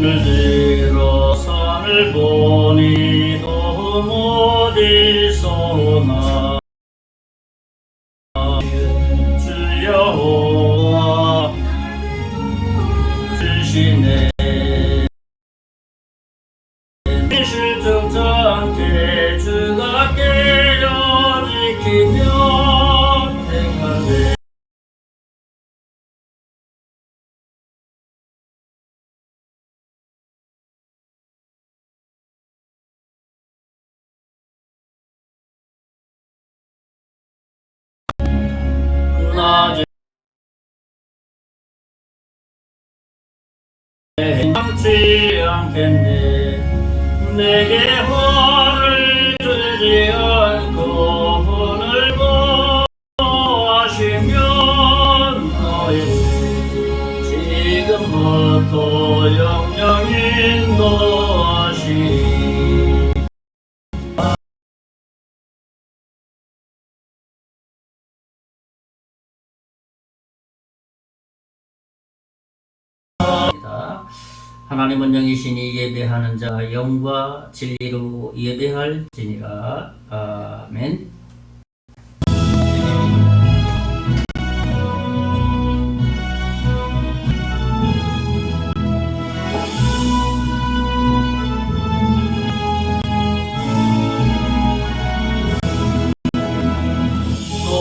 눈을 들어 산을 보니 또 어디서나 주여 주시네. 실증치 않게 주가 깨려 지키며 행하네. 낮에 참지 않겠네. 내게 화를 주지 않고 분을 보하시면 너의 지금부터 영영 인도하시니 하나님은 영이시니 예배하는 자 영과 진리로 예배할지니라. 아멘.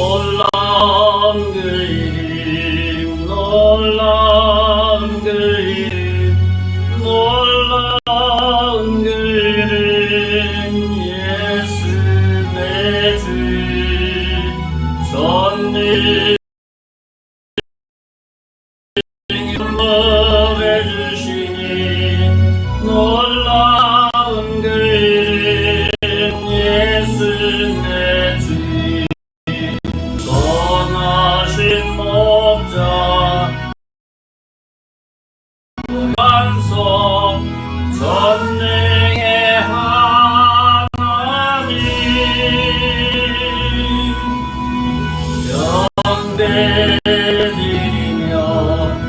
놀라운 그 이름 놀라운 그 이름 놀라운 그 이름 예수 내 주 전능을 해주시니 놀라운 그 이름 예수 내 주 선하신 목자 반석 전능의 하나님 영대드리며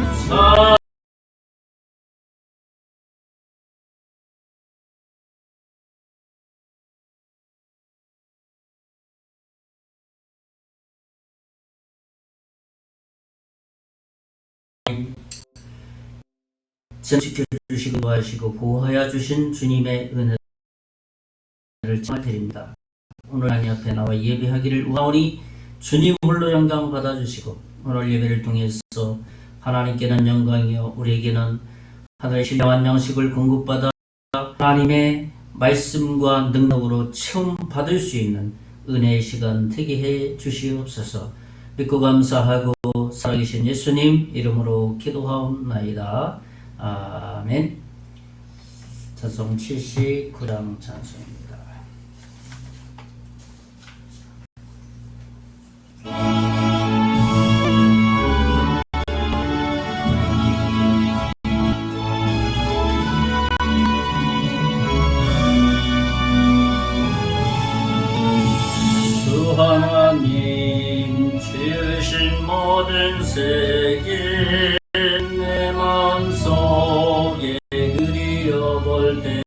지켜주시고 도와주시고 보호하여 주신 주님의 은혜를 드립니다. 오늘 하나님 앞에 나와 예배하기를 원하오니 주님 홀로 영광 받아주시고 오늘 예배를 통해서 하나님께는 영광이요 우리에게는 하늘의 신령한 양식을 공급받아 하나님의 말씀과 능력으로 체험 받을 수 있는 은혜의 시간 되게 해 주시옵소서. 믿고 감사하고 살아계신 예수님 이름으로 기도하옵나이다. 아멘. 찬송 79장 찬송입니다. 주 하나님 지으신 모든 세계 내 마음속에 그리워볼 때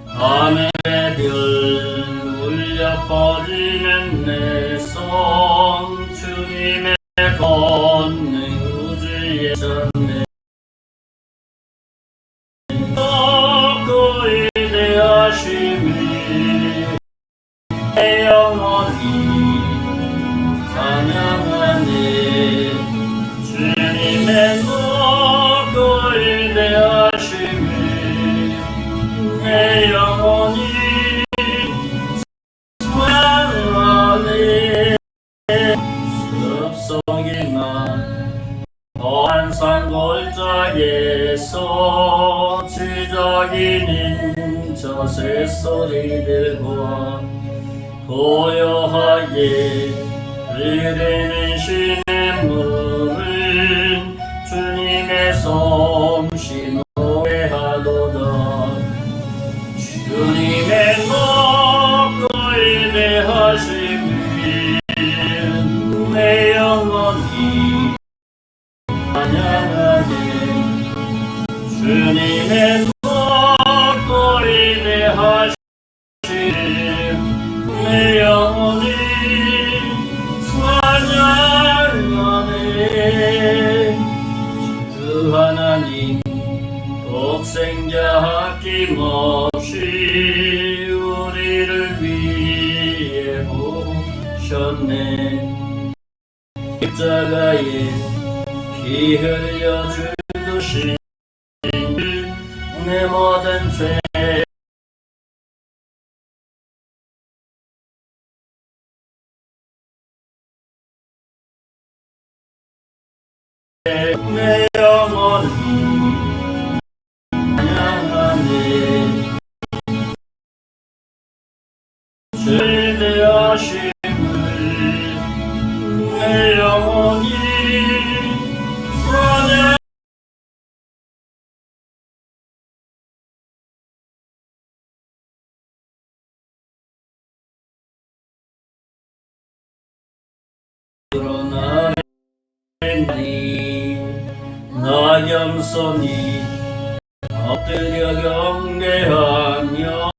하늘의 별 울려 퍼지는 내 성 주님의 권능 우주의 전내 높고 위대하심이 영원히 찬양하네. 주님의 높고 위대하심이 내 영혼이 찬양하네. 습성이만 더한 산골짜기에서 지저귀는 저 새소리들과 고요하게 흐르는 시냇물은 주님의 솜씨 노래하도다. 주님의 높고 위대하심이 내 영혼이 찬양하네. 주님의 목도리 대하심 내 영혼이 찬양하네. 주 하나님 독생자 아낌없이 우리를 위해 오셨네. 십자가에 피 흘려 주신 내 모든 죄 내 영혼이 찬양하네. 주의 대하심을 내 영혼이 찬양. 그러나 나 겸손히 엎드려 경배하며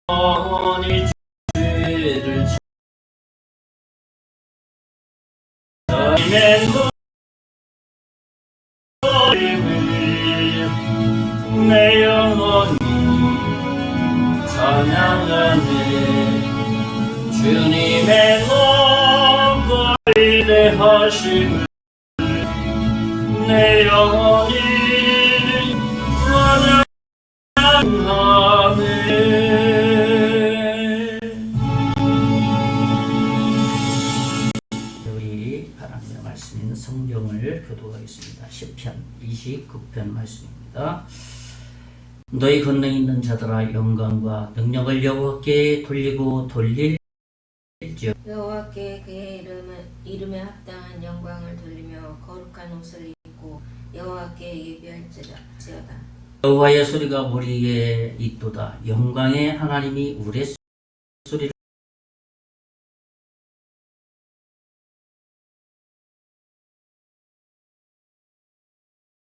영원히 주를 주님의 노임을 내 영혼이 찬양하네. 주님의 목도리 대하심을 내 영혼이 찬양하네. 우리 하나님의 말씀인 성경을 교독하겠습니다. 시편 29편 말씀입니다. 너희 권능 있는 자들아 영광과 능력을 여호와께 돌리고 돌릴지어다. 여호와께 그의 이름에 합당한 영광을 돌리며 거룩한 옷을 입고 여호와께 예배할지어다. 여호와의 소리가 우리에 있도다. 영광의 하나님이 우리의 소리를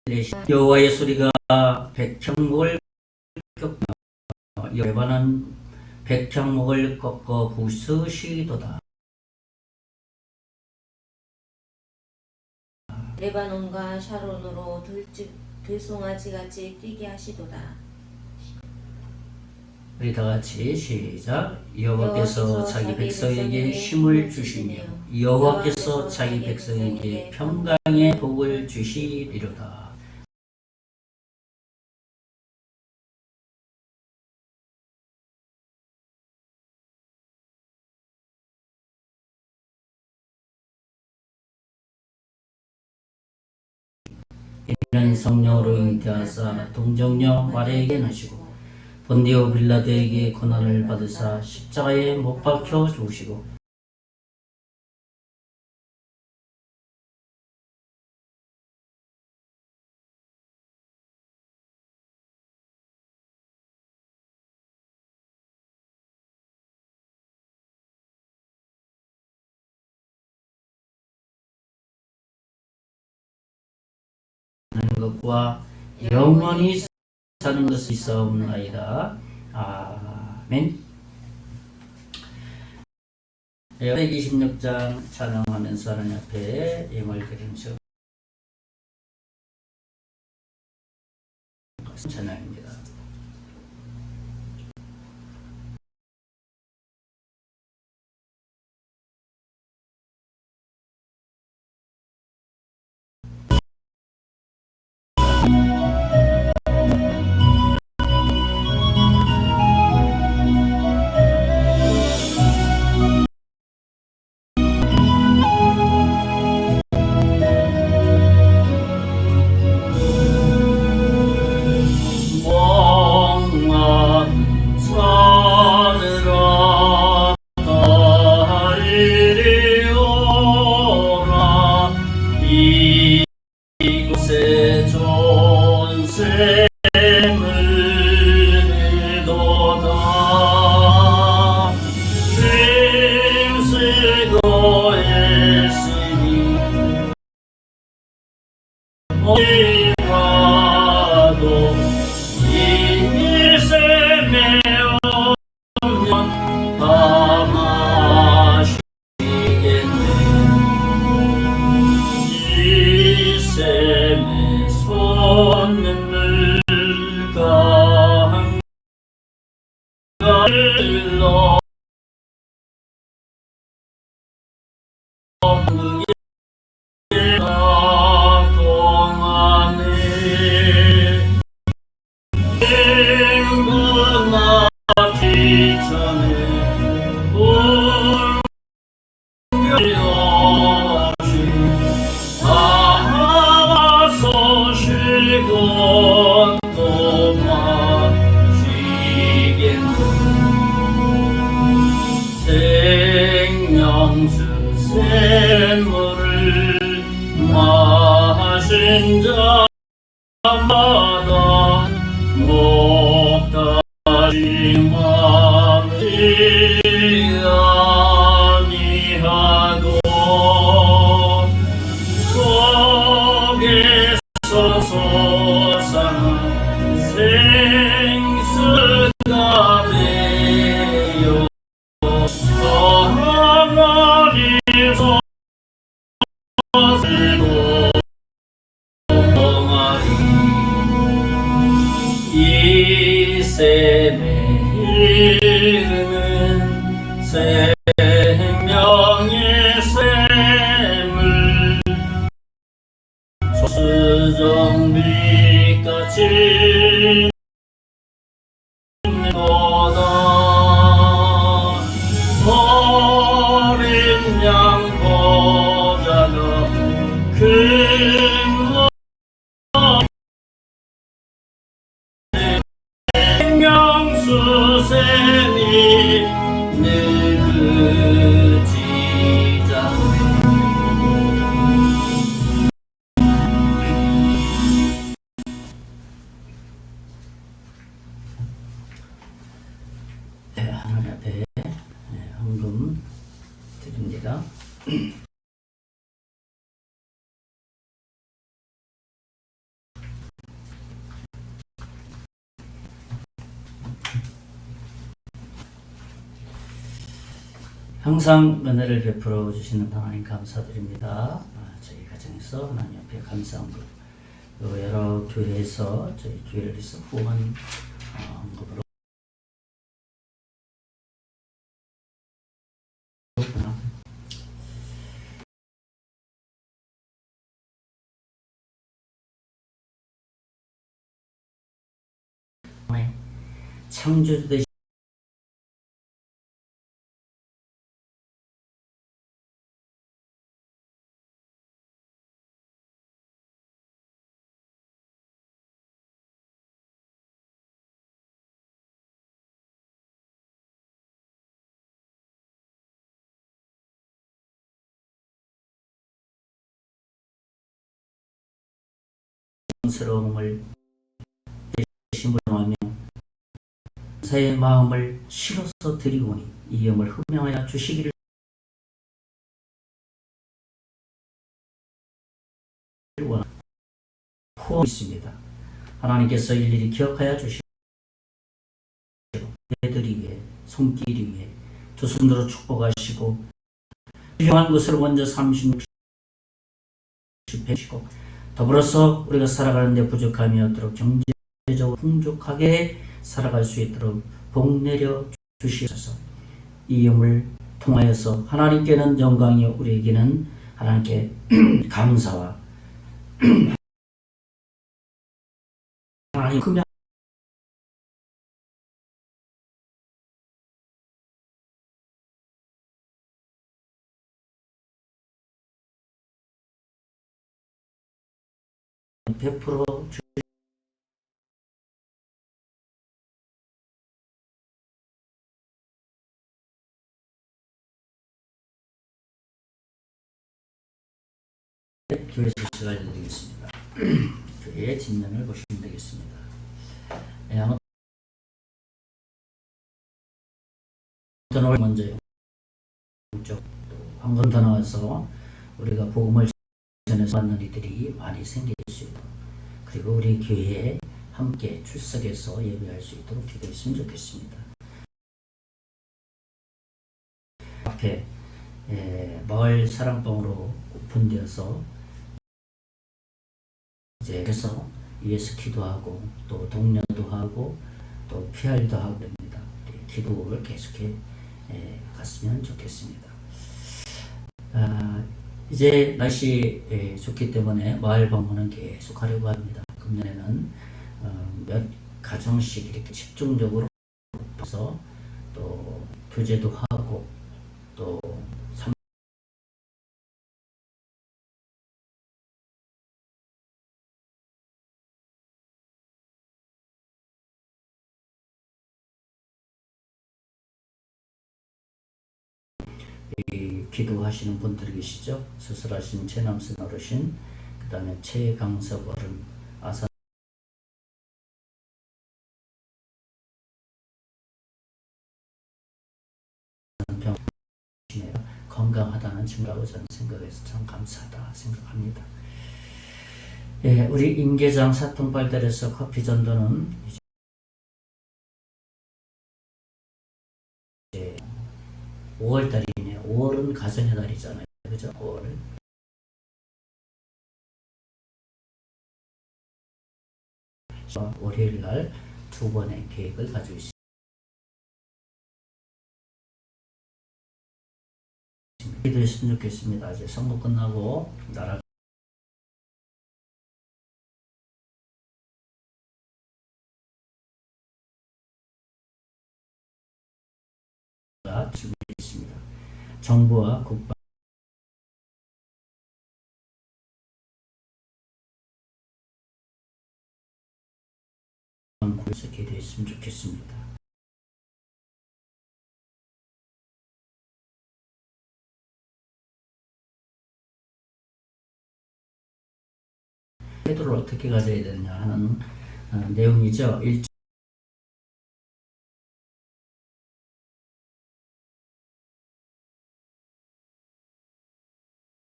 내시다. 여호와의 소리가 백향목을 꺾어 여호와는 백향목을 꺾어 부수시도다. 레바논과 샤론으로 들송아지같이 뛰게 하시도다. 우리 다같이 시작. 여호와께서 자기 백성에게 힘을 주시며 여호와께서 자기 백성에게 평강의 복을 주시리로다. 이는 성령으로 잉태하사 동정녀 마리아에게 나시고 본디오 빌라도에게 고난을 받으사 십자가에 못 박혀 죽으시고 하는 것과 영원히 사는 것이 있사옵나이다. 아멘. 126장 찬양하면서 하나님 앞에 예물 드리면서 찬양입니다. 이곳에 좀 일러 생명수 샘물을 마신 자마다 목다시 맘지 아니하고 속에서 솟아난 생수가 되어 하나님께서 이 샘의 이름은 생명의 샘을 수정빛같이 거다 어린 양 보자가 큰 생명수샘이 늙으지자 하나님 앞에 헌금 드립니다. 항상 은혜를 베풀어 주시는 하나님 감사드립니다. 저희 가정에서 하나님 앞에 감사한 것, 또 여러 교회에서 저희 교회를 위해서 후원 헌금으로 창조주 되신 스러움을 대신 불명하며 감사의 마음을 실어서 드리오니 이 영을 흠명하여 주시기를 원하고 있습니다. 하나님께서 일일이 기억하여 주시고 애들이 위해 손길이 위해 두 손으로 축복하시고 훌륭한 것을 먼저 36, 100시고 더불어서 우리가 살아가는 데 부족함이 없도록 경제적으로 풍족하게 살아갈 수 있도록 복 내려 주시옵소서. 이 영을 통하여서 하나님께는 영광이요 우리에게는 하나님께 감사와 하나님 흠양 베풀어 교회 소식을 알려드리겠습니다. 교회의 뒷면을 보시면 되겠습니다. 아무튼 먼저 방금 더 나와서 우리가 복음을 전해서 받는 이들이 많이 생길 수 있도록 그리고 우리 교회에 함께 출석해서 예배할 수 있도록 기도했으면 좋겠습니다. 앞에 마을 사랑방으로 오픈되어서 이제 그래서 위에서 기도하고 또 동료도 하고 또 PR도 하고 됩니다. 기도를 계속해 갔으면 좋겠습니다. 이제 날씨 좋기 때문에 마을 방문은 계속 하려고 합니다. 금년에는 몇 가정씩 이렇게 집중적으로 해서 또 교제도 하고 또 기도하시는 분들이 계시죠. 수술하신 최남순 어르신, 그 다음에 최강석 어른, 아산 병이네요. 건강하다는 증거라고 저는 생각해서 참 감사하다 생각합니다. 우리 임계장 사통발달에서 커피 전도는 이제 5월달이네요. 5월은 가정의 달이잖아요. 그죠? 5월. 월요일 날 2번의 계획을 가지고 있습니다. 기도했으면 좋겠습니다. 이제 선거 끝나고 나라 준비했습니다. 정부와 국방 구에서 기도했으면 좋겠습니다. 태도를 어떻게 가져야 되느냐 하는 내용이죠.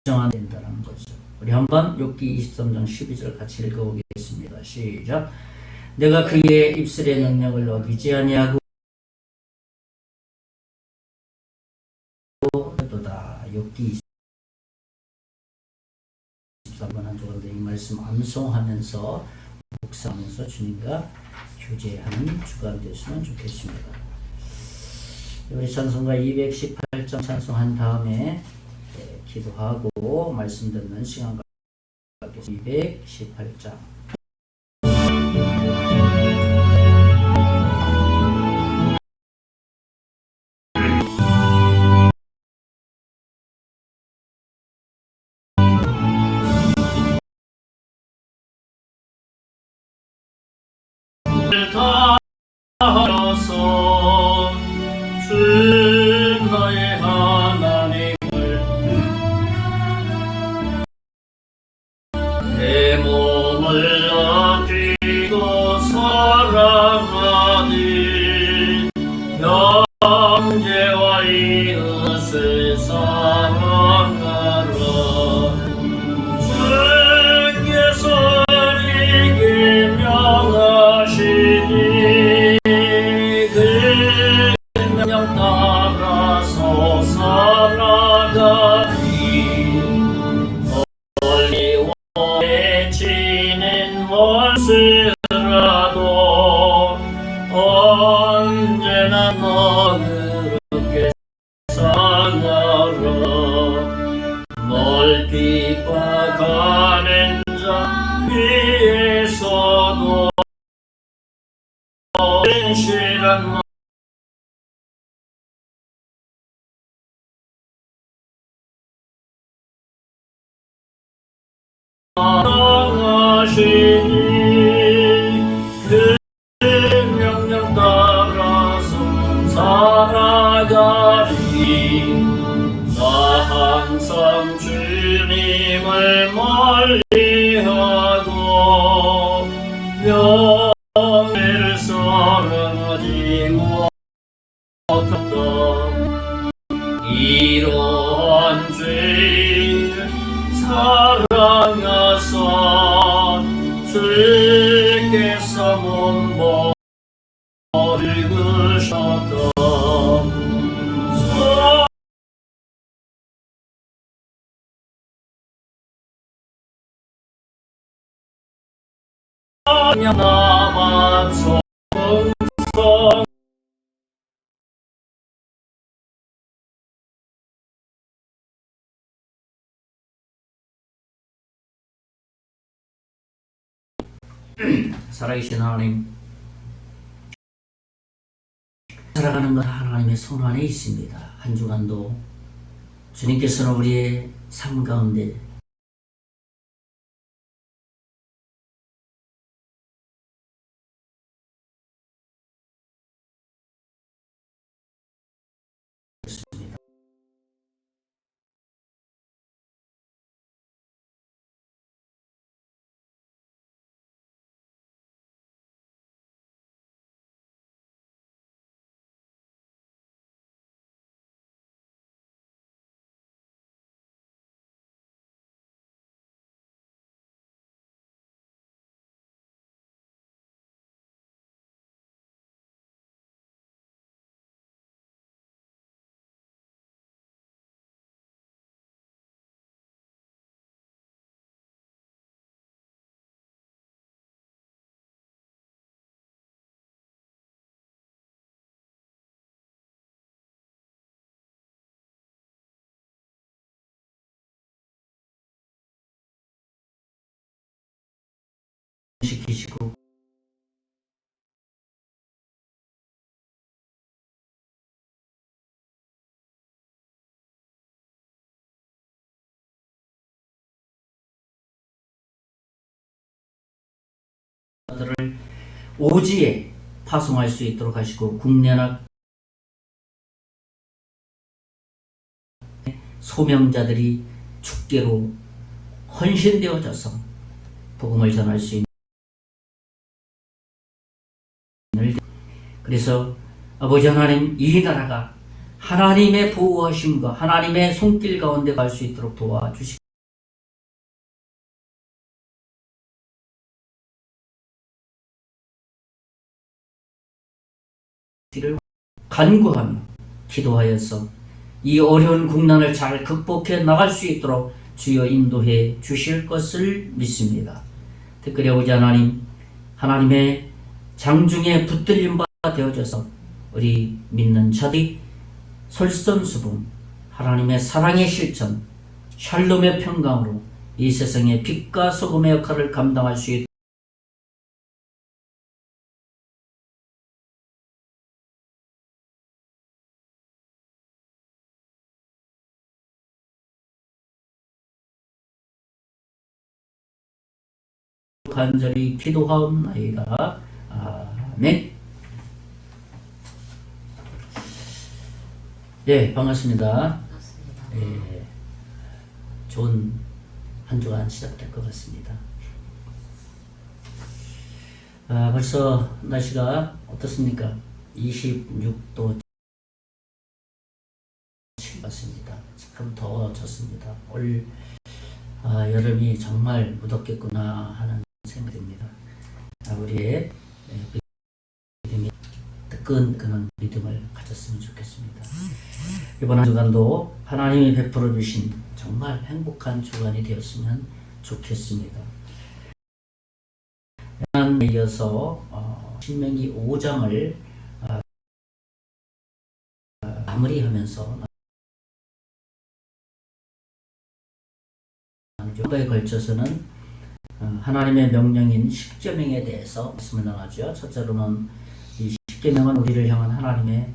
일정한 된다는 거죠. 우리 한번 욥기 23장 12절 같이 읽어보겠습니다. 시작. 내가 그의 입술의 능력을 어기지 아니하고 도다. 욥기 23번 한 주간도 이 말씀 암송하면서 묵상하면서 주님과 교제하는 주간 됐으면 좋겠습니다. 우리 찬송가 218장 찬송한 다음에 기도하고 말씀 듣는 시간 갖겠습니다. 218장 다하여서 주 나의 하나님을 내 몸을 아끼고 사랑하니 형제와 이웃을 사랑하라. 주께서 이게 명하시니 그 명령 따라서 살아가니 멀리 외치는 원수라도 언제나 너는 그렇게 살아라. 멀티과 가는 자 위에서도 진실한 사랑하시니 그 명령 따라서 살아가리. 나 항상 주님을 멀리하고 명예를 사랑하지 못했다. 이러한 죄를 사랑하사 주께서 몸버리셨다. 남아서 살아계신 하나님, 살아가는 건 하나님의 손 안에 있습니다. 한 주간도 주님께서는 우리의 삶 가운데 시키시고 들을 오지에 파송할 수 있도록 하시고 국내나 소명자들이 축계로 헌신되어져서 복음을 전할 수 있는, 그래서 아버지 하나님, 이 나라가 하나님의 보호하심과 하나님의 손길 가운데 갈 수 있도록 도와주시기를 간구하며 기도하여서 이 어려운 국난을 잘 극복해 나갈 수 있도록 주여 인도해 주실 것을 믿습니다. 특별히 아버지 하나님, 하나님의 장중에 붙들림 바 되어져서 우리 믿는 자들이 솔선수범, 하나님의 사랑의 실천, 샬롬의 평강으로 이 세상의 빛과 소금의 역할을 감당할 수 간절히 기도하옵나이다. 아멘. 네, 반갑습니다. 예, 좋은 한 주간 시작될 것 같습니다. 벌써 날씨가 어떻습니까? 26도 같습니다. 참 더워졌습니다. 올 여름이 정말 무덥겠구나 하는 생각이 듭니다. 우리의 믿음이 뜨끈뜨끈한 믿음을 가졌으면 좋겠습니다. 이번 한 주간도 하나님이 베풀어 주신 정말 행복한 주간이 되었으면 좋겠습니다. 이어서 신명기 5장을 마무리하면서 요거에 걸쳐서는 하나님의 명령인 십계명에 대해서 말씀을 나누죠. 첫째로는 이 십계명은 우리를 향한 하나님의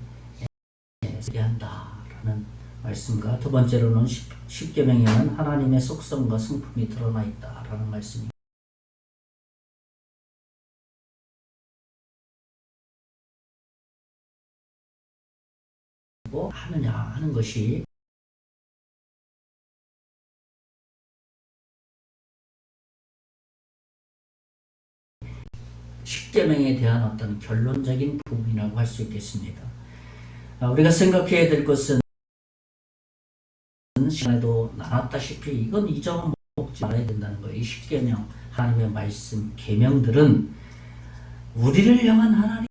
한다라는 말씀과, 두 번째로는 십계명에는 하나님의 속성과 성품이 드러나 있다라는 말씀이 하느냐 하는 것이 십계명에 대한 어떤 결론적인 부분이라고 할 수 있겠습니다. 우리가 생각해야 될 것은 시간에도 나눴다시피 이건 이 점은 먹지 말아야 된다는 거예요. 이 십계명, 하나님의 말씀, 계명들은 우리를 향한 하나님의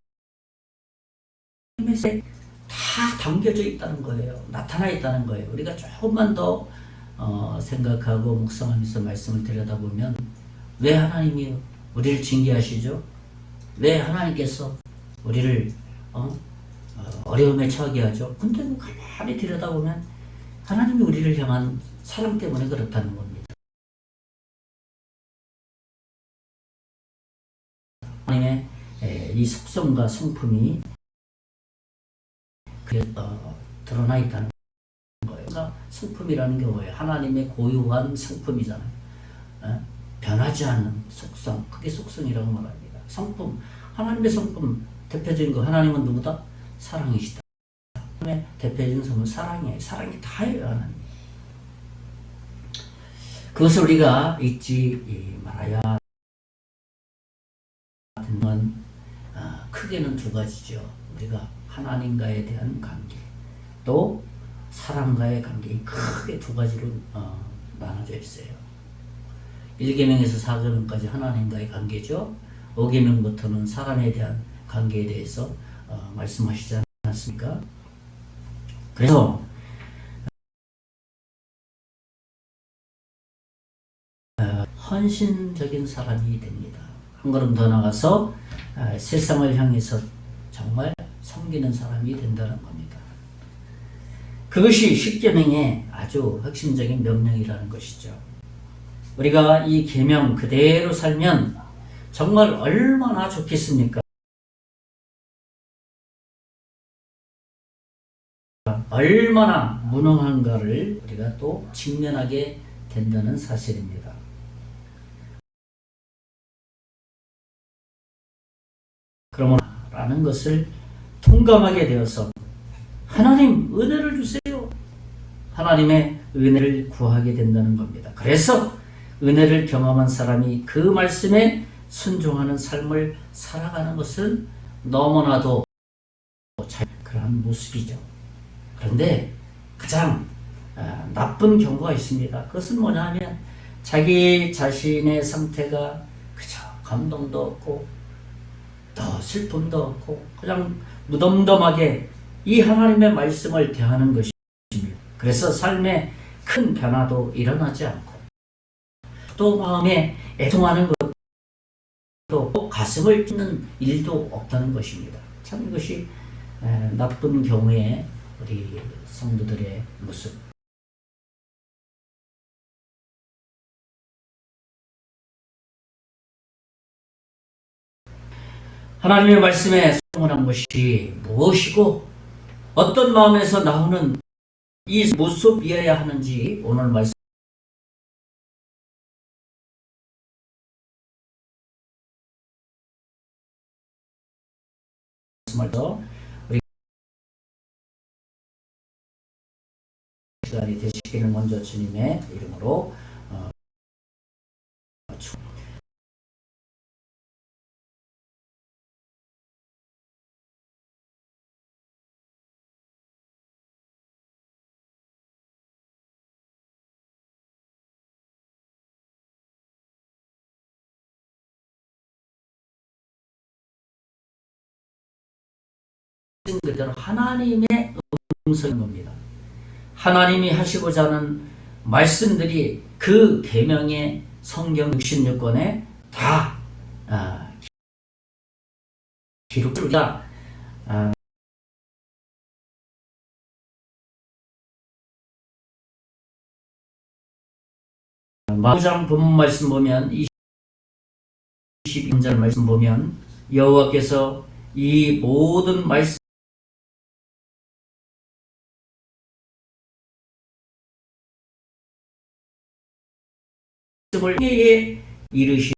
다 담겨져 있다는 거예요. 나타나 있다는 거예요. 우리가 조금만 더 생각하고 묵상하면서 말씀을 들여다보면 왜 하나님이 우리를 징계하시죠? 왜 하나님께서 우리를 어려움에 처하게 하죠? 근데 가만히 들여다보면 하나님이 우리를 향한 사랑 때문에 그렇다는 겁니다. 하나님의 이 속성과 성품이 드러나 있다는 거예요. 그러니까 성품이라는 게 뭐예요? 하나님의 고유한 성품이잖아요. 변하지 않는 속성, 그게 속성이라고 말합니다. 성품, 하나님의 성품 대표적인 거, 하나님은 누구다? 사랑이시다. 하나님의 대표적인 성품은 사랑이에요. 사랑이 다예요, 하나님. 그것을 우리가 잊지 말아야 되는 건 크게는 두 가지죠. 우리가 하나님과에 대한 관계, 또 사람과의 관계, 크게 두 가지로 나눠져 있어요. 1계명에서 4계명까지 하나님과의 관계죠. 5계명부터는 사람에 대한 관계에 대해서 말씀하시지 않았습니까? 그래서 헌신적인 사람이 됩니다. 한 걸음 더 나가서 세상을 향해서 정말 섬기는 사람이 된다는 겁니다. 그것이 10계명의 아주 핵심적인 명령이라는 것이죠. 우리가 이 계명 그대로 살면 정말 얼마나 좋겠습니까? 얼마나 무능한가를 우리가 또 직면하게 된다는 사실입니다. 그러므라는 것을 통감하게 되어서 하나님 은혜를 주세요. 하나님의 은혜를 구하게 된다는 겁니다. 그래서 은혜를 경험한 사람이 그 말씀에 순종하는 삶을 살아가는 것은 너무나도 그러한 모습이죠. 그런데 가장 나쁜 경우가 있습니다. 그것은 뭐냐면 자기 자신의 상태가 그저 감동도 없고 더 슬픔도 없고 그냥 무덤덤하게 이 하나님의 말씀을 대하는 것입니다. 그래서 삶에 큰 변화도 일어나지 않고 또 마음에 애통하는 것도 가슴을 찢는 일도 없다는 것입니다. 참 이것이 나쁜 경우의 우리 성도들의 모습. 하나님의 말씀에 순종하는 것이 무엇이고 어떤 마음에서 나오는 이 모습이어야 하는지 오늘 말씀을 우리 시간이 되시기를 먼저 주님의 이름으로 그대로 하나님의 음성인 겁니다. 하나님이 하시고자 하는 말씀들이 그 계명의 성경 66권에 다 기록을 우리가 마구장 본문 말씀 보면 22절 말씀 보면 여호와께서 이 모든 말씀을 회에 이르시며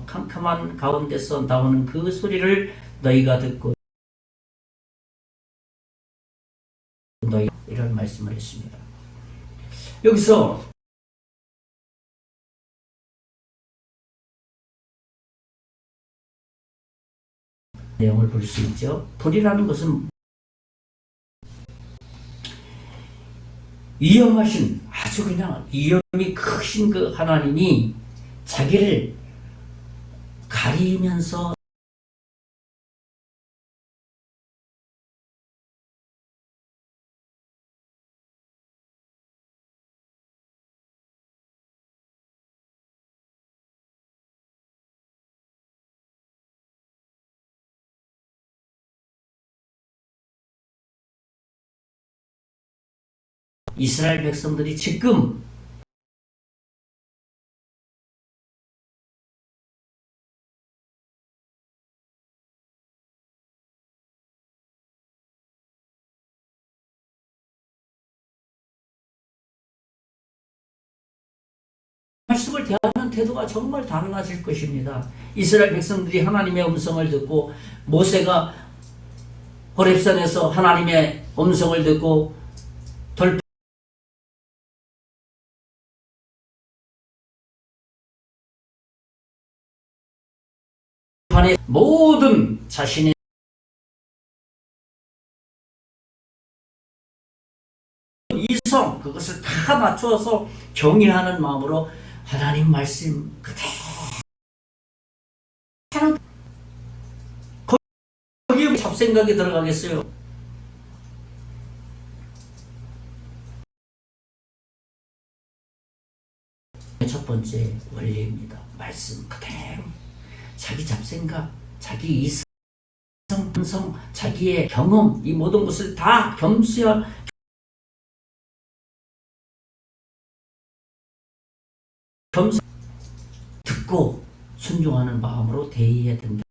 캄캄한 가운데서 나오는 그 소리를 너희가 듣고 너희 이런 말씀을 했습니다. 여기서 내용을 볼 수 있죠. 불이라는 것은 위험하신 아주 그냥 위험이 크신 그 하나님이 자기를 가리면서 이스라엘 백성들이 지금 말씀을 대하는 태도가 정말 달라질 것입니다. 이스라엘 백성들이 하나님의 음성을 듣고 모세가 호렙산에서 하나님의 음성을 듣고 돌판에 모든 자신의 이성 그것을 다 맞추어서 경외하는 마음으로 하나님 말씀 그대로 거기에 잡생각이 들어가겠어요. 첫 번째 원리입니다. 말씀 그대로 자기 잡생각, 자기 이성, 감성, 자기의 경험 이 모든 것을 다 겸수하 듣고 순종하는 마음으로 대해야 된다는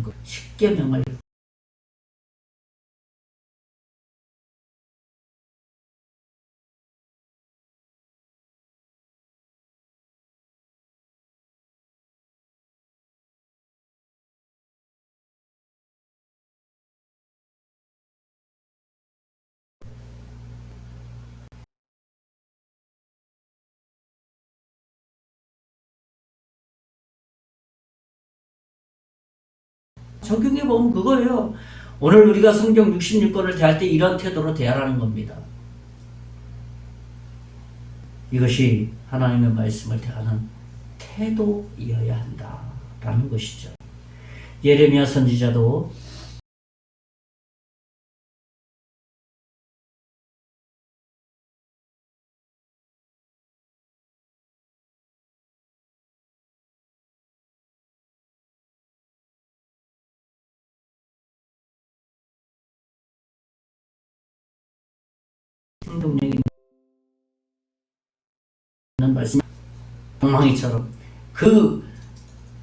것. 십계명을 성경에 보면 그거예요. 오늘 우리가 성경 66권을 대할 때 이런 태도로 대하라는 겁니다. 이것이 하나님의 말씀을 대하는 태도이어야 한다라는 것이죠. 예레미야 선지자도 행동력이 있는 말씀 엉망이처럼 그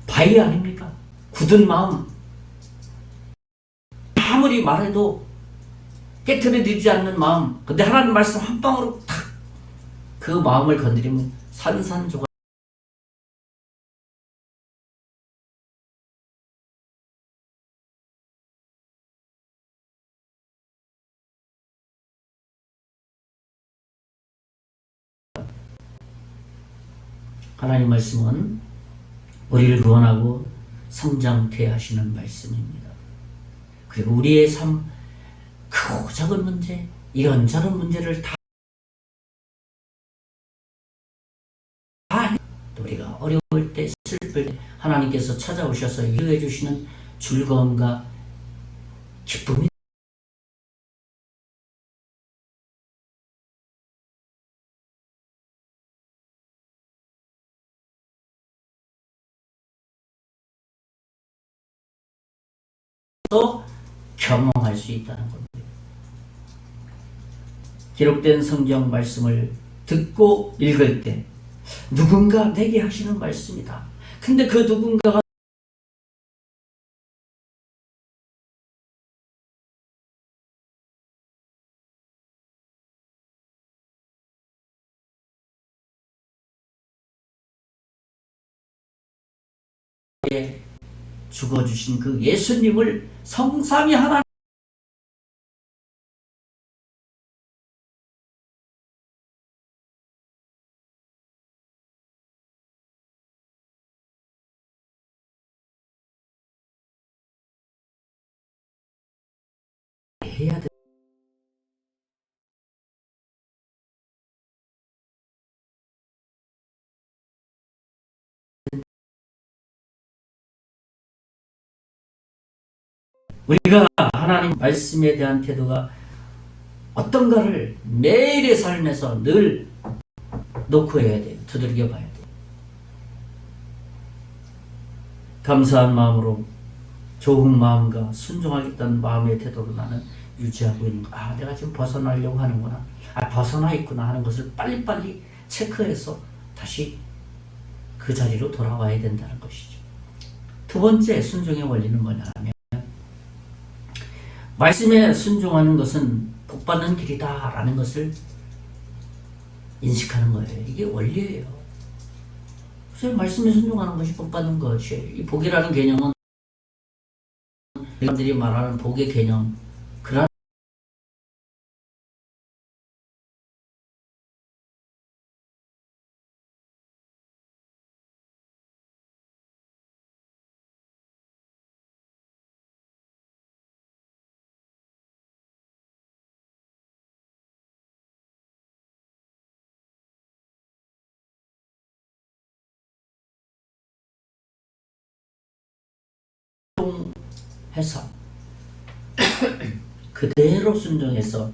바위 아닙니까? 굳은 마음 아무리 말해도 깨트려지지 않는 마음 근데 하나님 말씀 한 방으로 탁 그 마음을 건드리면 산산조각 하나님 말씀은 우리를 구원하고 성장케 하시는 말씀입니다. 그리고 우리의 삶 크고 작은 문제 이런저런 문제를 다 우리가 어려울 때 슬플 때 하나님께서 찾아오셔서 위로해 주시는 즐거움과 기쁨이 또 경험할 수 있다는 겁니다. 기록된 성경 말씀을 듣고 읽을 때 누군가 내게 하시는 말씀이다. 근데 그 누군가가 죽어주신 그 예수님을 성삼위 하나님 해야 돼. 우리가 하나님 말씀에 대한 태도가 어떤가를 매일의 삶에서 늘 놓고 해야 돼요. 두들겨 봐야 돼요. 감사한 마음으로 좋은 마음과 순종하겠다는 마음의 태도로 나는 유지하고 있는 거. 아, 내가 지금 벗어나려고 하는구나. 아, 벗어나 있구나 하는 것을 빨리빨리 체크해서 다시 그 자리로 돌아와야 된다는 것이죠. 두 번째 순종의 원리는 뭐냐면 말씀에 순종하는 것은 복받는 길이다라는 것을 인식하는 거예요. 이게 원리예요. 그래서 말씀에 순종하는 것이 복받는 것이에요. 이 복이라는 개념은 사람들이 말하는 복의 개념, 그런 해서 그대로 순종해서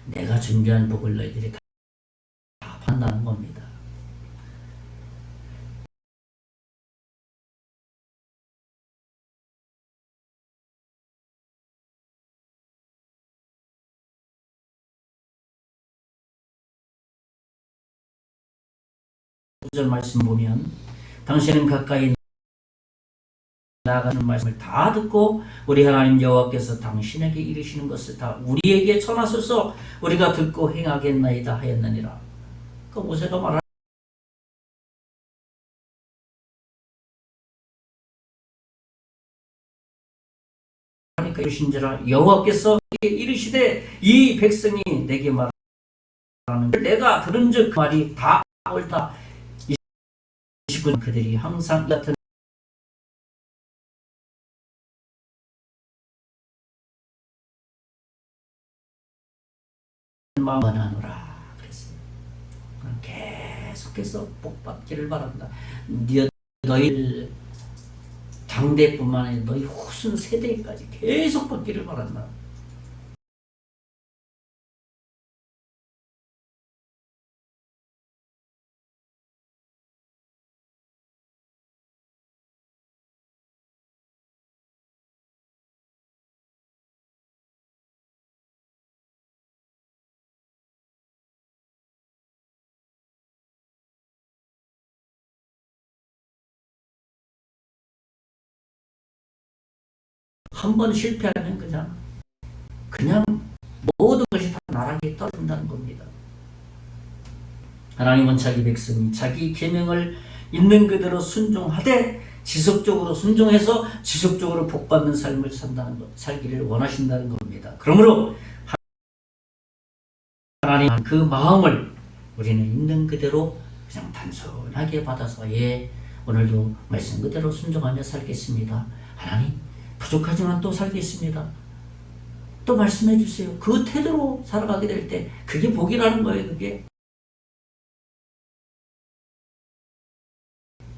내가 준비한 복을 너희들이 다 받는다는 겁니다. 구절 말씀 보면 당신은 가까이 나아가는 말씀을 다 듣고 우리 하나님 여호와께서 당신에게 이르시는 것을 다 우리에게 전하소서 우리가 듣고 행하겠나이다 하였느니라. 그 모세가 말하니까 이르신지라 여호와께서 이르시되 이 백성이 내게 말하는 내가 들은즉 그 말이 다 옳다. 29년 그들이 항상 같은 마음을 하노라 그랬어요. 계속해서 복받기를 바란다. 너희 당대뿐만 아니라 너희 후순 세대까지 계속 받기를 바란다. 한 번 실패하면 그냥 모든 것이 다 나락에 떨어진다는 겁니다. 하나님은 자기 백성이 자기 계명을 있는 그대로 순종하되 지속적으로 순종해서 지속적으로 복받는 삶을 살기를 원하신다는 겁니다. 그러므로 하나님 그 마음을 우리는 있는 그대로 그냥 단순하게 받아서 오늘도 말씀 그대로 순종하며 살겠습니다. 하나님 부족하지만 또 살겠습니다. 또 말씀해 주세요. 그 태도로 살아가게 될 때 그게 복이라는 거예요. 그게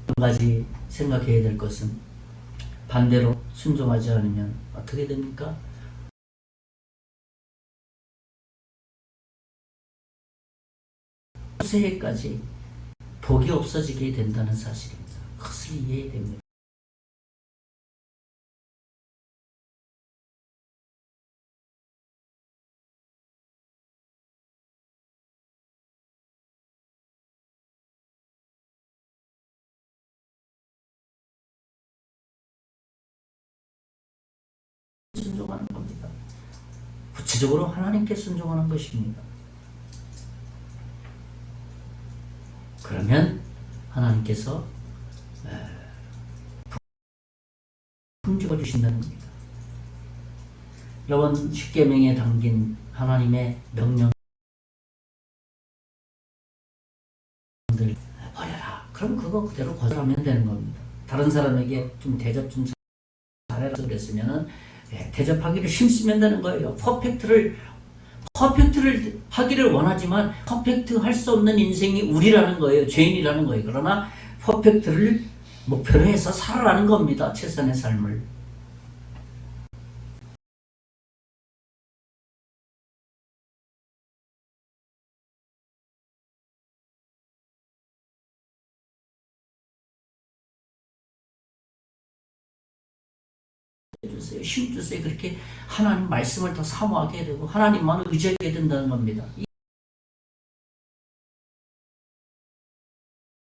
한 가지 생각해야 될 것은 반대로 순종하지 않으면 어떻게 됩니까? 새해까지 복이 없어지게 된다는 사실입니다. 그것을 이해해야 됩니다. 순종하는 겁니다. 구체적으로 하나님께 순종하는 것입니다. 그러면 하나님께서 풍족을 주신다는 겁니다. 여러분 십계명에 담긴 하나님의 명령들 버려라. 그럼 그거 그대로 거절하면 되는 겁니다. 다른 사람에게 좀 대접 좀 잘해라 그랬으면은 대접하기를 힘쓰면 되는 거예요. 퍼펙트를 하기를 원하지만 퍼펙트 할 수 없는 인생이 우리라는 거예요. 죄인이라는 거예요. 그러나 퍼펙트를 목표로 해서 살아라는 겁니다. 최선의 삶을. 주세요. 힘 주세요. 그렇게 하나님 말씀을 더 사모하게 되고 하나님만 의지하게 된다는 겁니다.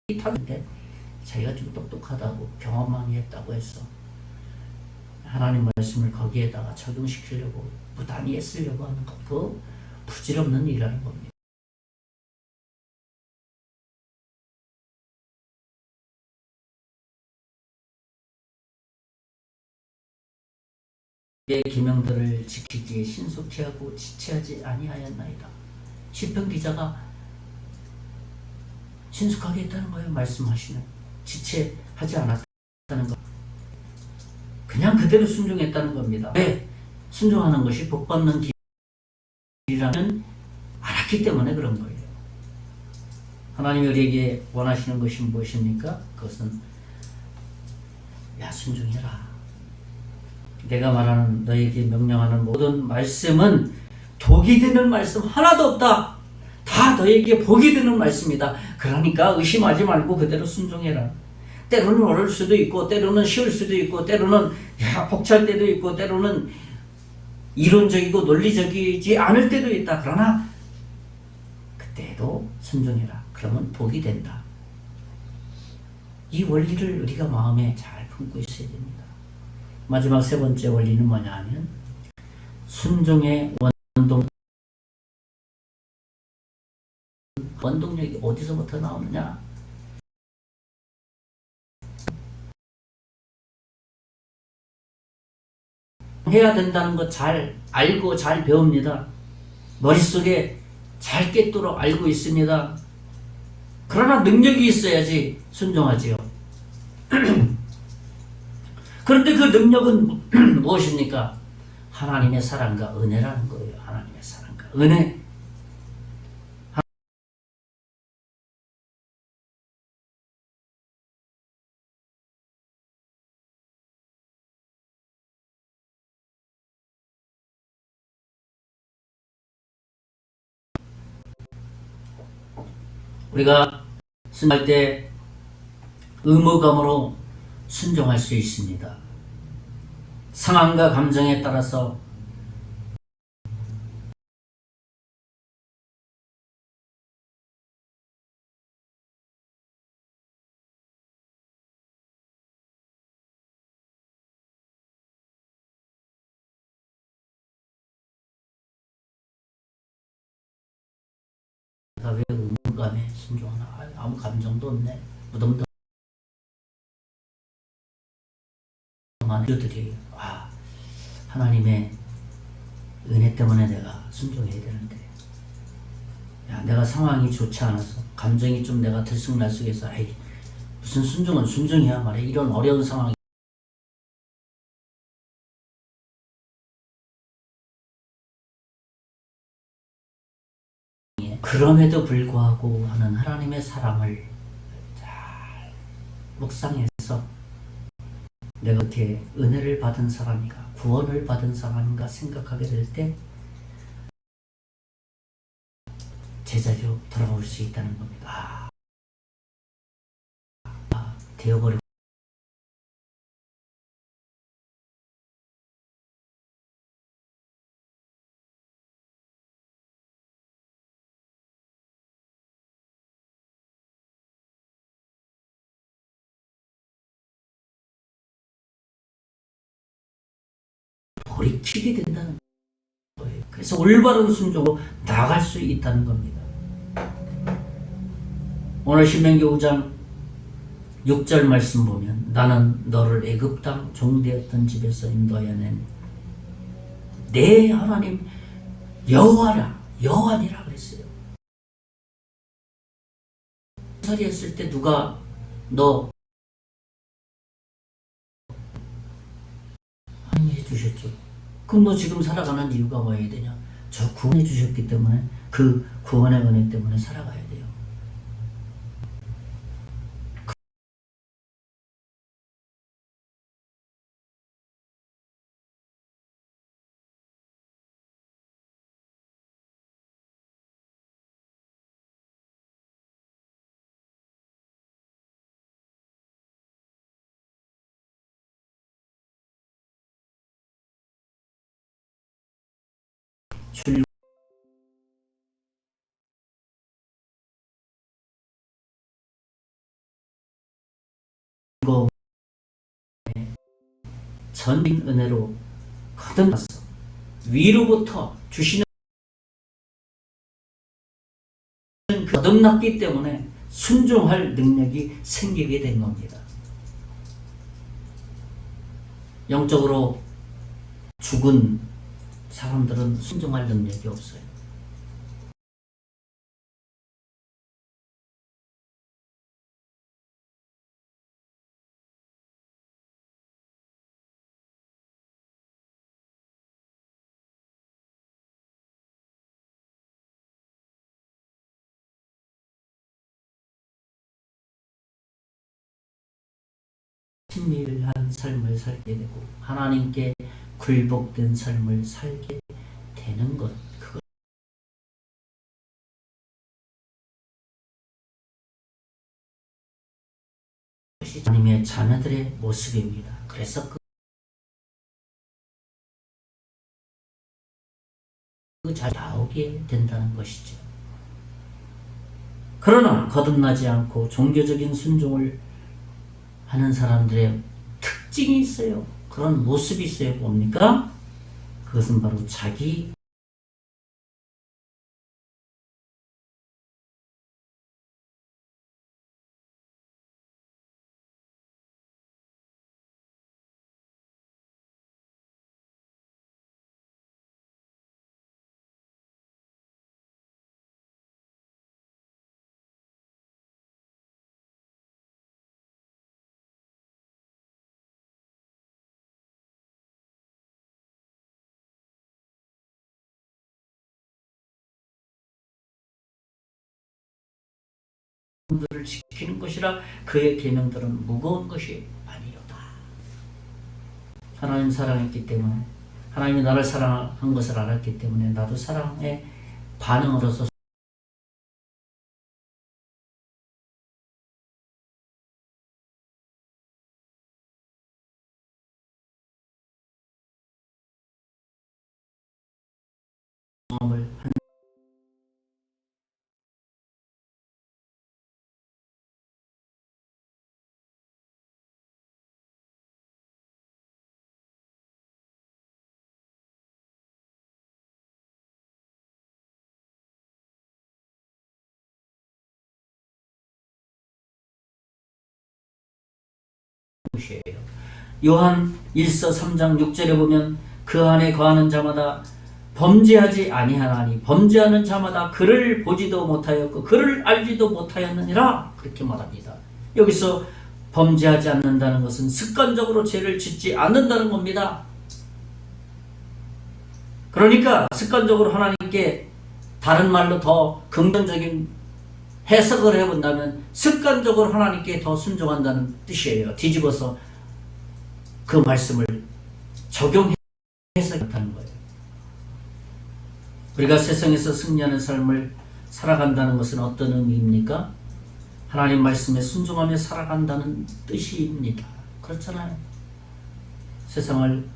이 타는데 자기가 좀 똑똑하다고 경험 많이 했다고 해서 하나님 말씀을 거기에다가 적용시키려고 부단히 애쓰려고 하는 것, 그 부질없는 일이라는 겁니다. 내 계명들을 지키기에 신속히 하고 지체하지 아니하였나이다. 시편 기자가 신속하게 했다는 거예요. 말씀하시는 지체하지 않았다는 것, 그냥 그대로 순종했다는 겁니다. 왜? 순종하는 것이 복받는 길이라는 알았기 때문에 그런 거예요. 하나님이 우리에게 원하시는 것이 무엇입니까? 그것은 야 순종해라. 내가 말하는 너에게 명령하는 모든 말씀은 독이 되는 말씀 하나도 없다. 다 너에게 복이 되는 말씀이다. 그러니까 의심하지 말고 그대로 순종해라. 때로는 어려울 수도 있고 때로는 쉬울 수도 있고 때로는 벅찰 때도 있고 때로는 이론적이고 논리적이지 않을 때도 있다. 그러나 그때도 순종해라. 그러면 복이 된다. 이 원리를 우리가 마음에 잘 품고 있어야 됩니다. 마지막 세 번째 원리는 뭐냐 하면 순종의 원동력이 어디서부터 나오느냐? 해야 된다는 것 잘 알고 잘 배웁니다. 머릿속에 잘 꿰뚫어 알고 있습니다. 그러나 능력이 있어야지 순종하지요. 그런데 그 능력은 무엇입니까? 하나님의 사랑과 은혜라는 거예요. 하나님의 사랑과 은혜. 우리가 순종할 때 의무감으로 순종할 수 있습니다. 상황과 감정에 따라서 왜 의무감에 순종하나? 아무 감정도 없네. 무덤덤한 이들이 하나님의 은혜 때문에 내가 순종해야 되는데 내가 상황이 좋지 않아서 감정이 좀 내가 들쑥날쑥해서 무슨 순종은 순종이야 말이야. 이런 어려운 상황 그럼에도 불구하고 하는 하나님의 사랑을 잘 묵상해서 내가 이렇게 은혜를 받은 사람인가 구원을 받은 사람인가 생각하게 될 때 제자리로 돌아올 수 있다는 겁니다. 되어버리고 돌이키게 된다는 거예요. 그래서 올바른 순종으로 나아갈 수 있다는 겁니다. 오늘 신명기 5장 6절 말씀 보면 나는 너를 애굽 땅 종되었던 집에서 인도하여 내 하나님 여호와니라 그랬어요. 살이 했을 때 누가 너 하나님이 해주셨죠. 그럼 너 지금 살아가는 이유가 뭐여야 되냐? 저 구원해 주셨기 때문에 그 구원의 은혜 때문에 살아가야 돼요. 즐거움 전인 은혜로 거듭났어. 위로부터 주시는 그 거듭났기 때문에 순종할 능력이 생기게 된 겁니다. 영적으로 죽은 사람들은 순종할 능력이 없어요. 친밀한 삶을 살게 되고 하나님께 굴복된 삶을 살게 되는 것, 그것이 하나님의 자녀들의 모습입니다. 그래서 그 자리 나오게 된다는 것이죠. 그러나 거듭나지 않고 종교적인 순종을 하는 사람들의 특징이 있어요. 그런 모습이 있어요. 뭡니까? 그것은 바로 자기 들을 지키는 것이라 그의 계명들은 무거운 것이 아니로다. 하나님 사랑했기 때문에 하나님이 나를 사랑한 것을 알았기 때문에 나도 사랑의 반응으로서 경험을 한 것이에요. 요한 1서 3장 6절에 보면 그 안에 거하는 자마다 범죄하지 아니하나니 범죄하는 자마다 그를 보지도 못하였고 그를 알지도 못하였느니라 그렇게 말합니다. 여기서 범죄하지 않는다는 것은 습관적으로 죄를 짓지 않는다는 겁니다. 그러니까 습관적으로 하나님께 다른 말로 더 긍정적인 해석을 해본다면 습관적으로 하나님께 더 순종한다는 뜻이에요. 뒤집어서 그 말씀을 적용해서 그렇다는 거예요. 우리가 세상에서 승리하는 삶을 살아간다는 것은 어떤 의미입니까? 하나님 말씀에 순종하며 살아간다는 뜻입니다. 그렇잖아요. 세상을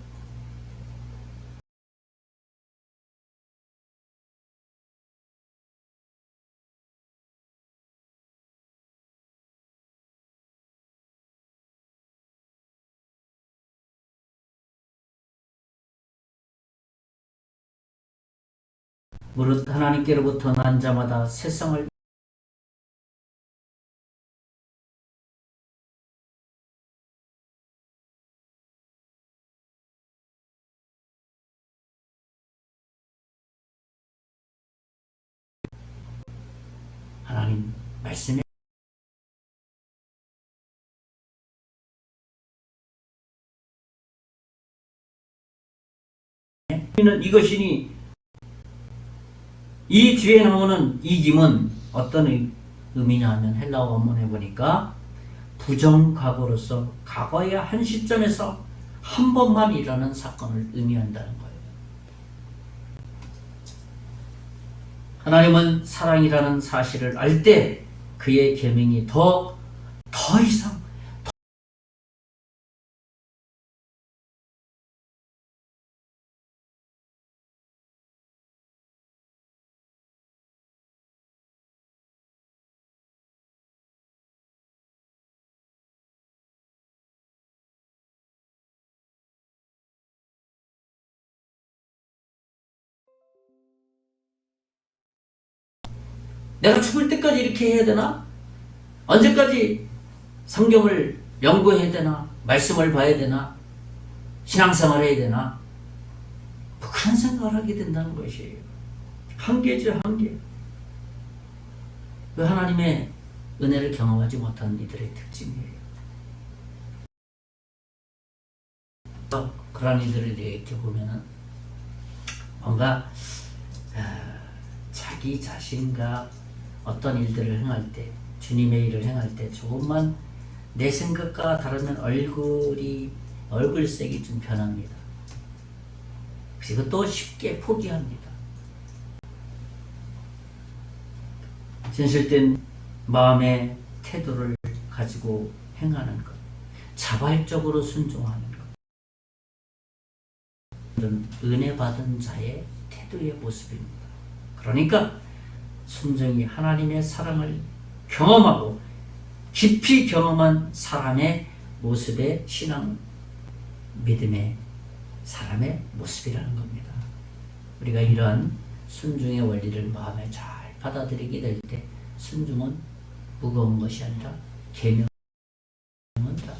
무릇 하나님께로부터 난 자마다 세상을 하나님 말씀에 우리는 이것이니 이 뒤에 나오는 이김은 어떤 의미냐 하면 헬라어 원문에 보니까 부정과거로서 과거의 한 시점에서 한 번만 일어난 사건을 의미한다는 거예요. 하나님은 사랑이라는 사실을 알 때 그의 계명이 더 이상 내가 죽을 때까지 이렇게 해야 되나? 언제까지 성경을 연구해야 되나? 말씀을 봐야 되나? 신앙생활 해야 되나? 뭐 그런 생각을 하게 된다는 것이에요. 한계죠, 한계. 그 하나님의 은혜를 경험하지 못한 이들의 특징이에요. 그런 이들을 이렇게 보면은 뭔가 자기 자신과 어떤 일들을 행할 때, 주님의 일을 행할 때 조금만 내 생각과 다르면 얼굴색이 좀 변합니다. 그리고 또 쉽게 포기합니다. 진실된 마음의 태도를 가지고 행하는 것, 자발적으로 순종하는 것, 이런 은혜 받은 자의 태도의 모습입니다. 그러니까 순종이 하나님의 사랑을 경험하고 깊이 경험한 사람의 모습의 신앙, 믿음의 사람의 모습이라는 겁니다. 우리가 이러한 순종의 원리를 마음에 잘 받아들이게 될 때 순종은 무거운 것이 아니라 계명은 다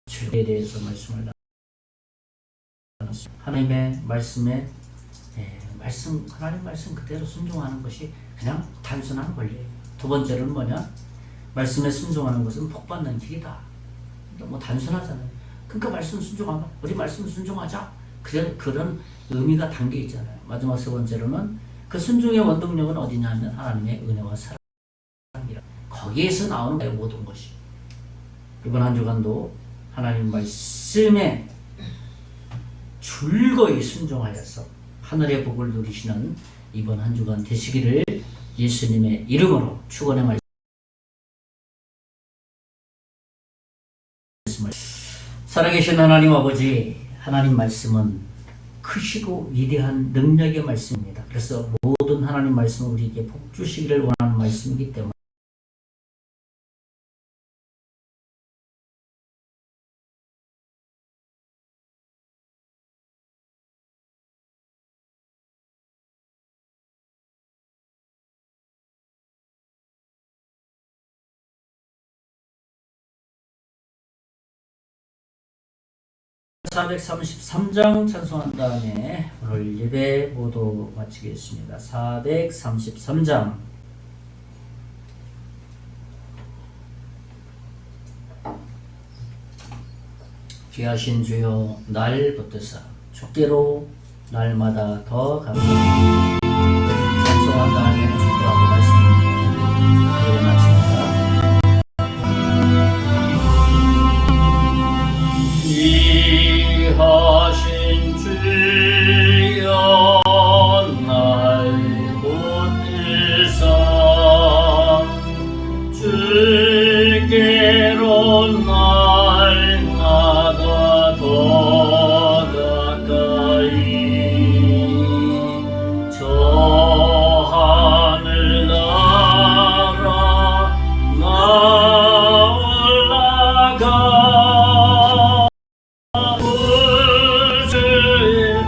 주에 대해서 말씀을 나눴습니다. 하나님의 말씀에 하나님 말씀 그대로 순종하는 것이 그냥 단순한 권리예요. 두 번째로는 뭐냐? 말씀에 순종하는 것은 복받는 길이다. 너무 단순하잖아요. 그러니까 말씀 순종하면 우리 말씀 순종하자. 그런 의미가 담겨 있잖아요. 마지막 세 번째로는 그 순종의 원동력은 어디냐면 하나님의 은혜와 사랑이라. 거기에서 나오는 거예요, 모든 것이. 이번 한 주간도 하나님 말씀에 줄거이 순종하여서 하늘의 복을 누리시는 이번 한 주간 되시기를 예수님의 이름으로 축원의 말씀을. 살아계신 하나님 아버지, 하나님 말씀은 크시고 위대한 능력의 말씀입니다. 그래서 모든 하나님 말씀은 우리에게 복 주시기를 원하는 말씀이기 때문에 (433장) 찬송한 다음에 오늘 예배 모두 마치겠습니다. 433장. 귀하신 주여, 날 붙드사 주께로 날마다 더 감사합니다. 찬송한 다음에 축도하고 말씀입니다. 예배 마칩니다. 귀하신 주여, 날 붙드사 주께로 날마다 더 가까이 저 하늘 나라 올라가 주의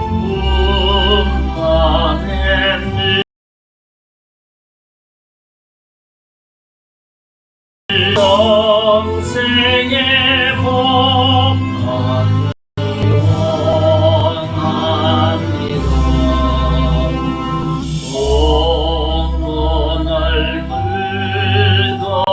분만의 영생의 복만 원합니다. 공문을 불건너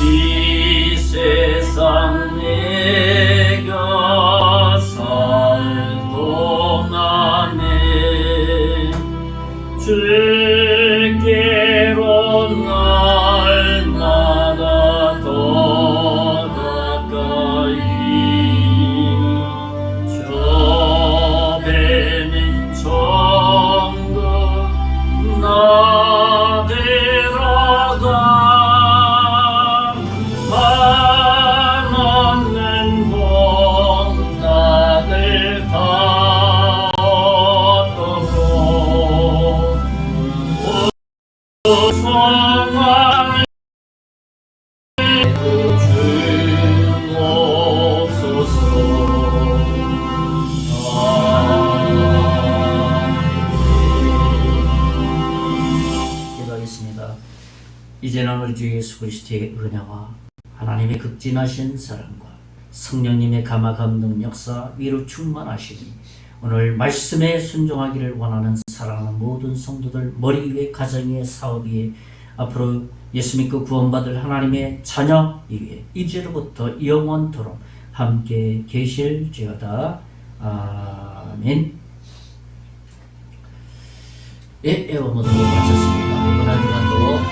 이 세상 내가 살 동안에 주께로 날마다 더 가까이 저 배는 천국 나 데려가 한없는 복 나를 다 얻도록 성화를 기도하겠습니다. 이제는 우리 주 예수 그리스도의 은혜와 하나님의 극진하신 사랑과 성령님의 감화 감동 역사 위로 충만하시니 오늘 말씀에 순종하기를 원하는 사랑하는 모든 성도들 머리 위에 가정 위에 사업 위에 앞으로 예수 믿고 구원받을 하나님의 자녀 위에 이제로부터 영원토록 함께 계실지어다. 아멘. 예, 모두 마쳤습니다. 이번 한 주간도